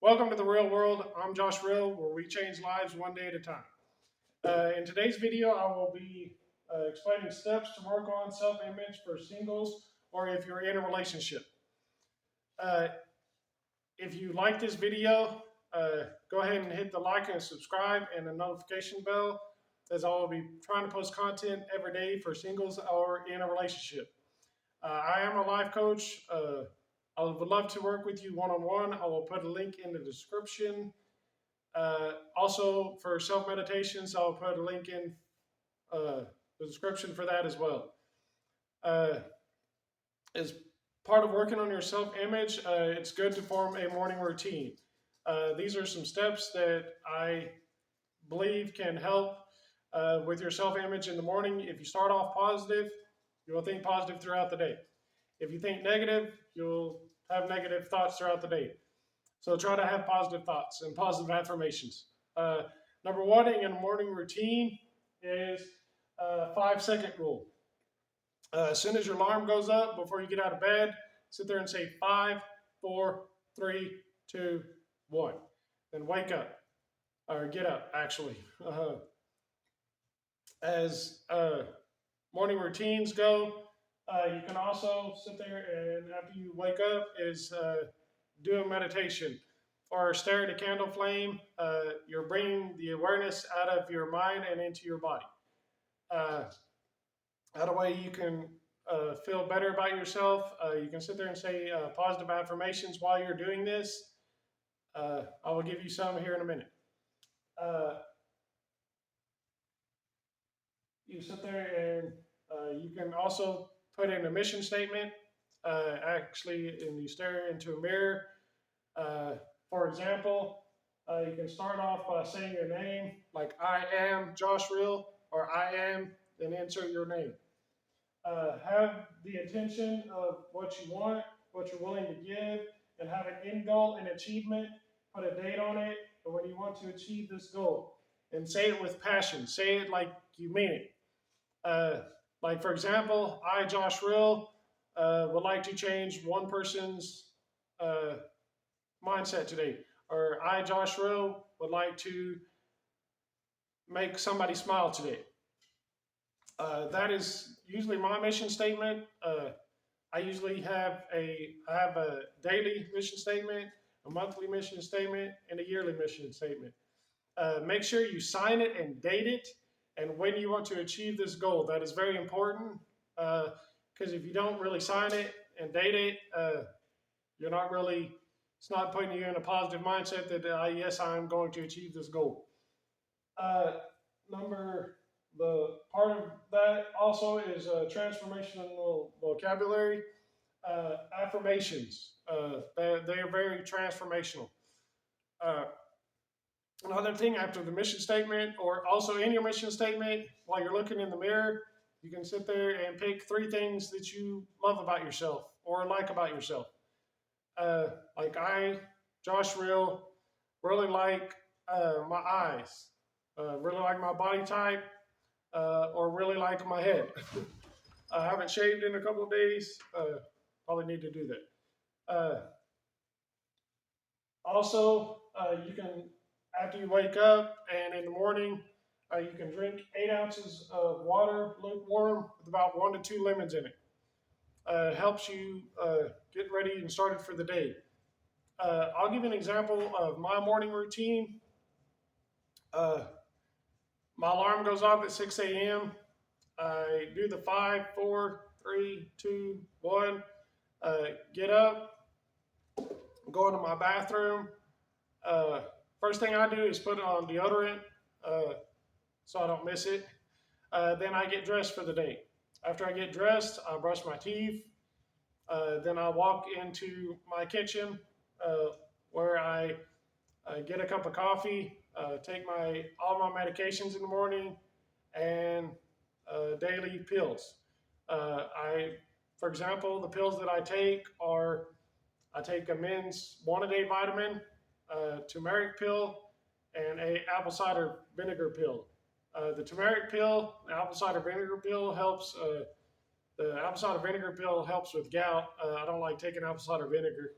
Welcome to the real world. I'm Josh Real, where we change lives one day at a time. In today's video, I will be explaining steps to work on self-image for singles or if you're in a relationship. Uh, if you like this video, go ahead and hit the like and subscribe and the notification bell, as I will be trying to post content every day for singles or in a relationship. I am a life coach. I would love to work with you one-on-one. I will put a link in the description. Also, for self-meditations, I'll put a link in the description for that as well. As part of working on your self-image, it's good to form a morning routine. These are some steps that I believe can help with your self-image in the morning. If you start off positive, you will think positive throughout the day. If you think negative, you'll have negative thoughts throughout the day. So try to have positive thoughts and positive affirmations. Number one in a morning routine is 5-second rule. As soon as your alarm goes up, before you get out of bed, sit there and say 5, 4, 3, 2, 1. Then wake up, or get up, actually. As morning routines go, you can also sit there and after you wake up is do a meditation or stare at a candle flame. You're bringing the awareness out of your mind and into your body. That way you can feel better about yourself. You can sit there and say positive affirmations while you're doing this. I will give you some here in a minute. You sit there and you can also put in a mission statement, and you stare into a mirror. For example, you can start off by saying your name, like I am Josh Real, or I am, then insert your name. Have the intention of what you want, what you're willing to give, and have an end goal and achievement. Put a date on it, and when you want to achieve this goal. And say it with passion. Say it like you mean it. Like, for example, I, Josh Real, would like to change one person's mindset today. Or I, Josh Real, would like to make somebody smile today. That is usually my mission statement. I usually have a daily mission statement, a monthly mission statement, and a yearly mission statement. Make sure you sign it and date it, and when you want to achieve this goal. That is very important, because if you don't really sign it and date it, it's not putting you in a positive mindset that, yes, I'm going to achieve this goal. The part of that also is transformational vocabulary. Affirmations, they are very transformational. Another thing after the mission statement, or also in your mission statement, while you're looking in the mirror, you can sit there and pick 3 things that you love about yourself or like about yourself. Like I, Josh Real, really like my eyes, really like my body type, or really like my head. I haven't shaved in a couple of days. Probably need to do that. Also, you can, after you wake up and in the morning, you can drink 8 ounces of water, lukewarm, with about 1 to 2 lemons in it. Helps you get ready and started for the day. I'll give you an example of my morning routine. My alarm goes off at 6 a.m. I do the 5, 4, 3, 2, 1. Get up, go into my bathroom. First thing I do is put on deodorant so I don't miss it. Then I get dressed for the day. After I get dressed, I brush my teeth. Then I walk into my kitchen where I get a cup of coffee, take all my medications in the morning, and daily pills. For example, the pills that I take are, I take a men's 1-a-day vitamin, turmeric pill, and a apple cider vinegar pill. The turmeric pill, the apple cider vinegar pill helps. The apple cider vinegar pill helps with gout. I don't like taking apple cider vinegar.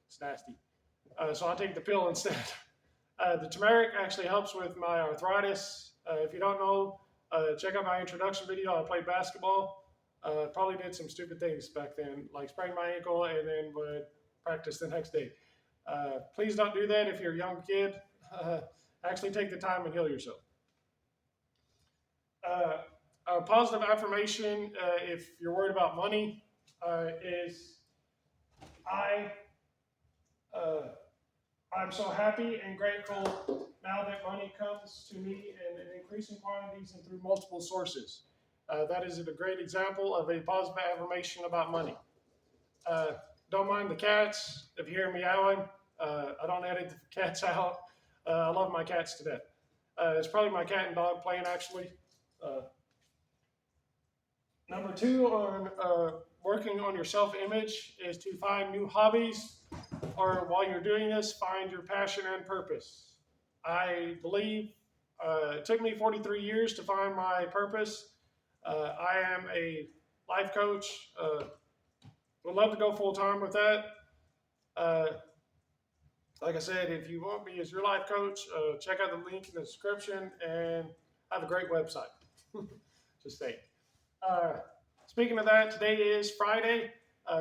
It's nasty. So I take the pill instead. The turmeric actually helps with my arthritis. If you don't know, check out my introduction video. I played basketball. Probably did some stupid things back then, like sprained my ankle and then would practice the next day. Please don't do that if you're a young kid. Actually take the time and heal yourself. A positive affirmation, if you're worried about money, is I I'm so happy and grateful now that money comes to me in increasing quantities and through multiple sources. That is a great example of a positive affirmation about money. Don't mind the cats. If you hear meowing, I don't edit the cats out. I love my cats to death. It's probably my cat and dog playing, actually. Number 2 on working on your self-image is to find new hobbies, or while you're doing this, find your passion and purpose. I believe it took me 43 years to find my purpose. I am a life coach. Would love to go full-time with that. Like I said, if you want me as your life coach, check out the link in the description, and I have a great website. Just saying. Speaking of that, today is Friday.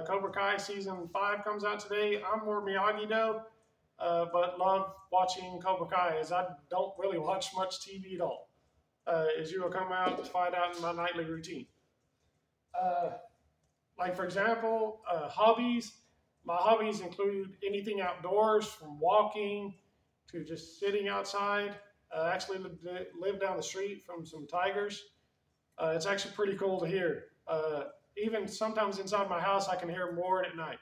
Cobra Kai Season 5 comes out today. I'm more Miyagi-Do, but love watching Cobra Kai, as I don't really watch much TV at all, as you will come out to find out in my nightly routine. Like, for example, hobbies. My hobbies include anything outdoors, from walking to just sitting outside. I actually live down the street from some tigers. It's actually pretty cool to hear. Even sometimes inside my house, I can hear them roaring at night.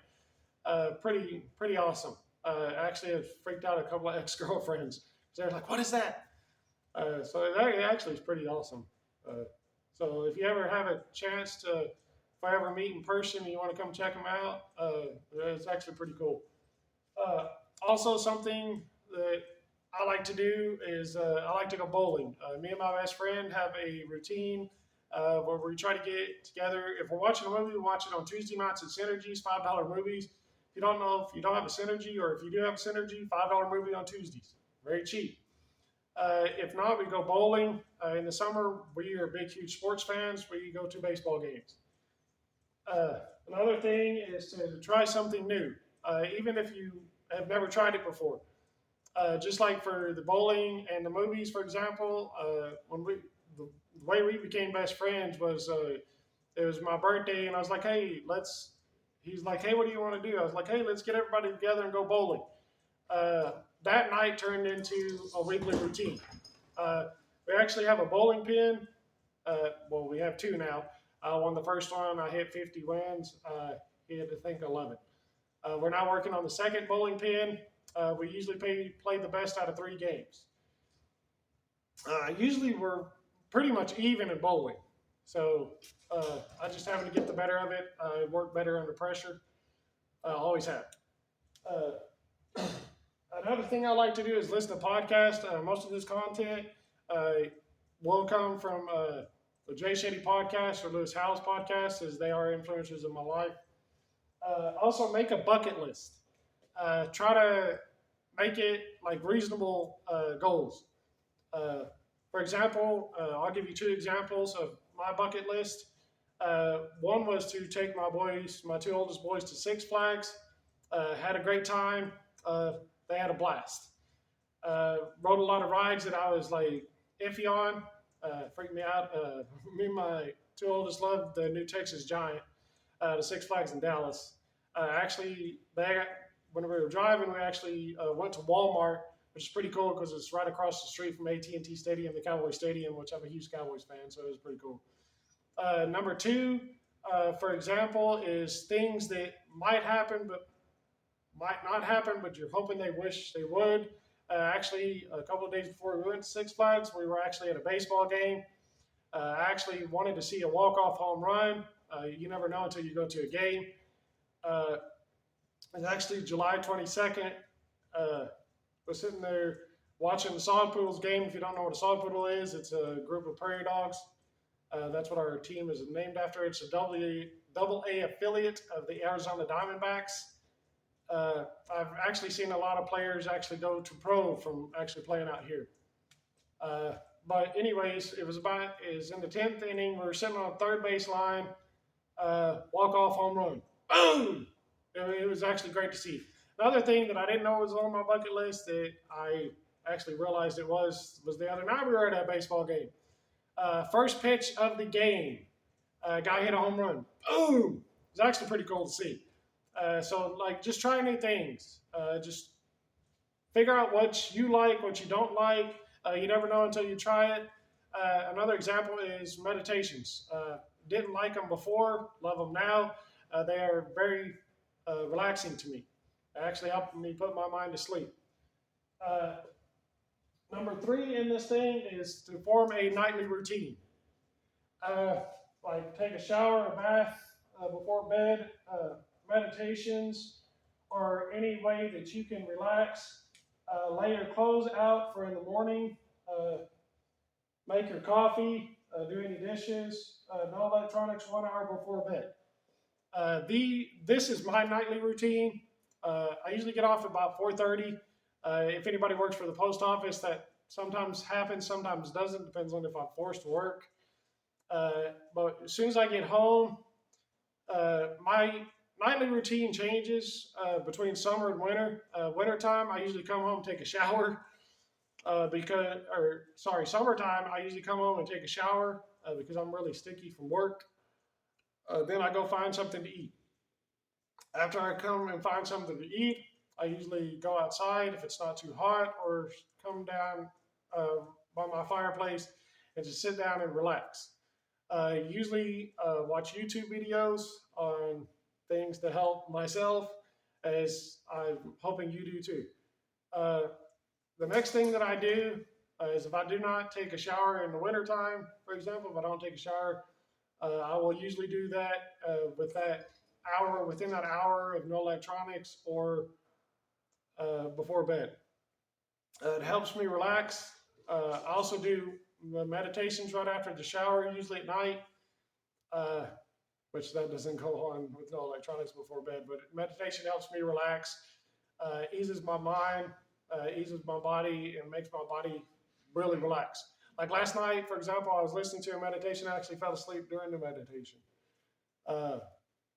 Pretty awesome. Actually, have freaked out a couple of ex-girlfriends. They're like, "What is that?" So that actually is pretty awesome. So if you ever have a chance to, if I ever meet in person and you want to come check them out, it's actually pretty cool. Also, something that I like to do is I like to go bowling. Me and my best friend have a routine where we try to get together. If we're watching a movie, we watch it on Tuesday nights at Synergy's, $5 movies. If you don't know, if you don't have a Synergy, or if you do have a Synergy, $5 movie on Tuesdays. Very cheap. If not, we go bowling. In the summer, we are big, huge sports fans. We go to baseball games. Another thing is to try something new, even if you have never tried it before. Just like for the bowling and the movies, for example, the way we became best friends was it was my birthday, and I was like, "Hey, let's." He's like, "Hey, what do you want to do?" I was like, "Hey, let's get everybody together and go bowling." That night turned into a weekly routine. We actually have a bowling pin. Well, we have 2 now. On the first one, I hit 50 wins. He had to think 11. We're now working on the second bowling pin. We usually play the best out of 3 games. Usually we're pretty much even in bowling. So I just happen to get the better of it. I work better under pressure. Always have. Another thing I like to do is listen to podcasts. Most of this content will come from the Jay Shetty podcast or Lewis Howes podcast, as they are influencers in my life. Also, make a bucket list. Try to make it like reasonable goals. For example, I'll give you 2 examples of my bucket list. One was to take my 2 oldest boys, to Six Flags. Had a great time. They had a blast. Rode a lot of rides that I was like iffy on. Freaked me out. Me and my 2 oldest loved the new Texas Giant, the Six Flags in Dallas. Actually, when we were driving, we actually went to Walmart, which is pretty cool because it's right across the street from AT&T Stadium, the Cowboys Stadium, which I'm a huge Cowboys fan, so it was pretty cool. Number 2, for example, is things that might happen but might not happen, but you're hoping they wish they would. Actually, a couple of days before we went to Six Flags, we were actually at a baseball game. I actually wanted to see a walk-off home run. You never know until you go to a game. It's actually July 22nd. We're sitting there watching the Sod Poodles game. If you don't know what a Sod Poodle is, it's a group of prairie dogs. That's what our team is named after. It's a double A affiliate of the Arizona Diamondbacks. I've actually seen a lot of players actually go to pro from actually playing out here. But anyways, it was in the 10th inning. We were sitting on the third base line, walk off home run. Boom! It was actually great to see. Another thing that I didn't know was on my bucket list that I actually realized it was the other night we were at a baseball game. First pitch of the game, guy hit a home run. Boom! It was actually pretty cool to see. So like, just try new things. Just figure out what you like, what you don't like. You never know until you try it. Another example is meditations. Didn't like them before, love them now. They are very relaxing to me. They actually help me put my mind to sleep. Number 3 in this thing is to form a nightly routine. Like take a shower, a bath before bed, meditations, or any way that you can relax. Lay your clothes out for in the morning. Make your coffee. Do any dishes. No electronics 1 hour before bed. This is my nightly routine. I usually get off at about 4:30. If anybody works for the post office, that sometimes happens, sometimes doesn't. Depends on if I'm forced to work. But as soon as I get home, my nightly routine changes between summer and winter. Wintertime, I usually come home and take a shower. Summertime, I usually come home and take a shower because I'm really sticky from work. Then I go find something to eat. After I come and find something to eat, I usually go outside if it's not too hot, or come down by my fireplace and just sit down and relax. Usually watch YouTube videos on things to help myself, as I'm hoping you do too. The next thing that I do is, if I do not take a shower in the wintertime, for example, if I don't take a shower, I will usually do that within that hour of no electronics, or before bed. It helps me relax. I also do the meditations right after the shower, usually at night, which that doesn't go on with no electronics before bed, but meditation helps me relax, eases my mind, eases my body, and makes my body really relax. Like last night, for example, I was listening to a meditation. I actually fell asleep during the meditation.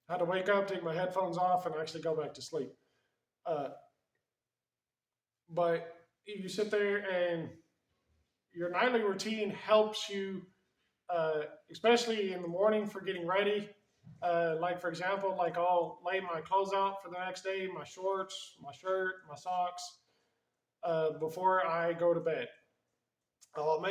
Had to wake up, take my headphones off, and actually go back to sleep. But you sit there, and your nightly routine helps you, especially in the morning for getting ready. Like for example, like I'll lay my clothes out for the next day, my shorts, my shirt, my socks, before I go to bed. I'll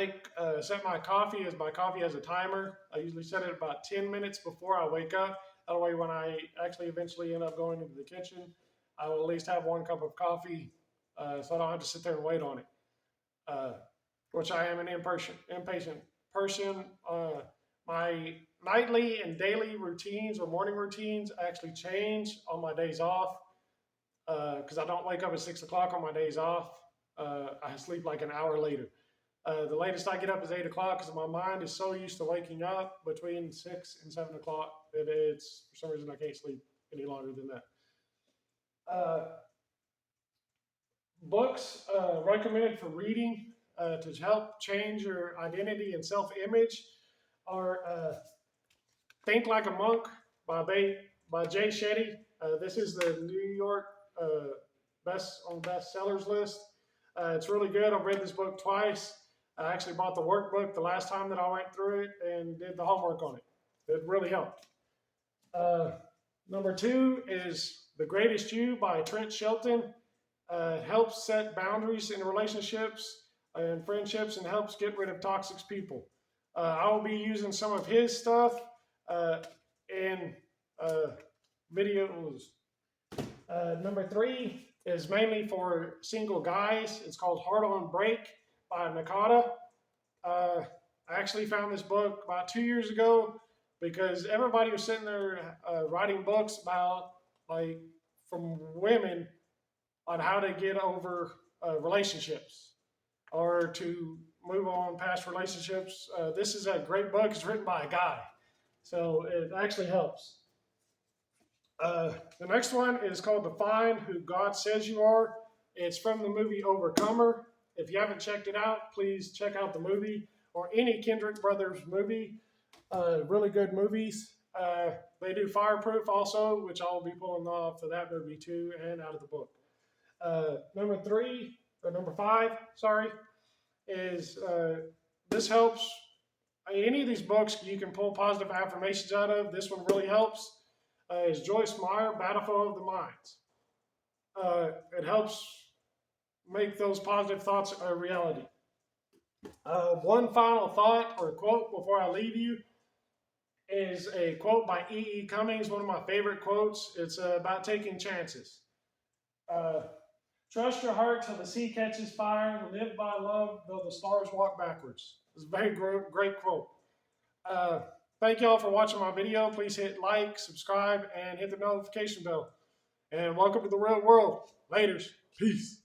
set my coffee, as my coffee has a timer. I usually set it about 10 minutes before I wake up. That way, when I actually eventually end up going into the kitchen, I will at least have 1 cup of coffee, so I don't have to sit there and wait on it. Which I am an impatient person. My nightly and daily routines, or morning routines, actually change on my days off, because I don't wake up at 6 o'clock on my days off. I sleep like an hour later. The latest I get up is 8 o'clock, because my mind is so used to waking up between 6 and 7 o'clock that it's, for some reason, I can't sleep any longer than that. Books recommended for reading to help change your identity and self-image are Think Like a Monk by Jay Shetty. This is the New York bestsellers list. It's really good. I've read this book twice. I actually bought the workbook the last time that I went through it and did the homework on it. It really helped. Number 2 is The Greatest You by Trent Shelton. Helps set boundaries in relationships and friendships, and helps get rid of toxic people. I will be using some of his stuff in videos. Number 3 is mainly for single guys. It's called Heart on Break by Nakata. I actually found this book about 2 years ago, because everybody was sitting there writing books about, like, from women, on how to get over relationships, or to move on past relationships. This is a great book. It's written by a guy, so it actually helps. The next one is called Define Who God Says You Are. It's from the movie Overcomer. If you haven't checked it out, please check out the movie or any Kendrick Brothers movie. Really good movies. They do Fireproof also, which I'll be pulling off for that movie too and out of the book. Number 5, sorry, is this helps. Any of these books you can pull positive affirmations out of. This one really helps. Is Joyce Meyer, Battlefield of the Minds. It helps make those positive thoughts a reality. One final thought or quote before I leave you is a quote by E.E. Cummings, one of my favorite quotes. It's about taking chances. Trust your heart till the sea catches fire. Live by love though the stars walk backwards. It's a very great quote. Thank you all for watching my video. Please hit like, subscribe, and hit the notification bell. And welcome to the real world. Laters. Peace.